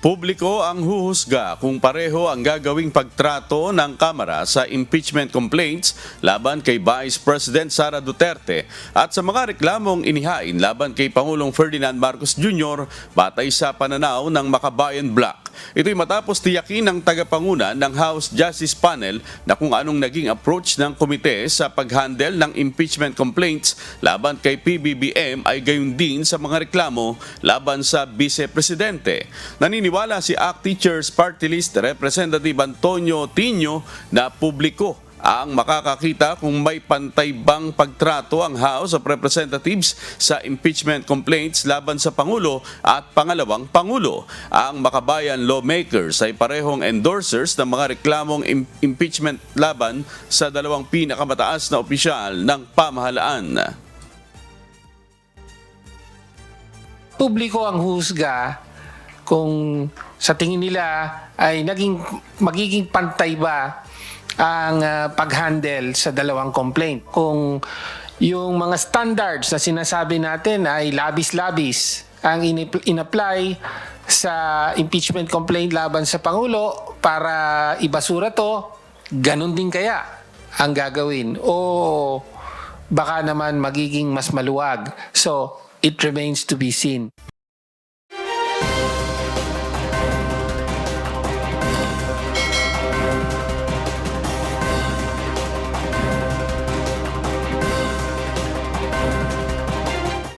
Publiko ang huhusga kung pareho ang gagawing pagtrato ng Kamara sa impeachment complaints laban kay Vice President Sara Duterte at sa mga reklamong inihain laban kay Pangulong Ferdinand Marcos Jr. batay sa pananaw ng Makabayan Bloc. Ito'y matapos tiyakin ng tagapanguna ng House Justice Panel na kung anong naging approach ng komite sa paghandle ng impeachment complaints laban kay PBBM ay gayon din sa mga reklamo laban sa Vice Presidente. Naniniwala si ACT Teachers Party List Representative Antonio Tino na publiko ang makakakita kung may pantay bang pagtrato ang House of Representatives sa impeachment complaints laban sa Pangulo at pangalawang Pangulo. Ang Makabayan lawmakers ay parehong endorsers ng mga reklamong impeachment laban sa dalawang pinakamataas na opisyal ng pamahalaan. Publiko ang husga kung sa tingin nila ay magiging pantay ba ang pag-handle sa dalawang complaint. Kung yung mga standards na sinasabi natin ay labis-labis ang in-apply sa impeachment complaint laban sa Pangulo para ibasura to, ganun din kaya ang gagawin o baka naman magiging mas maluwag. So, it remains to be seen.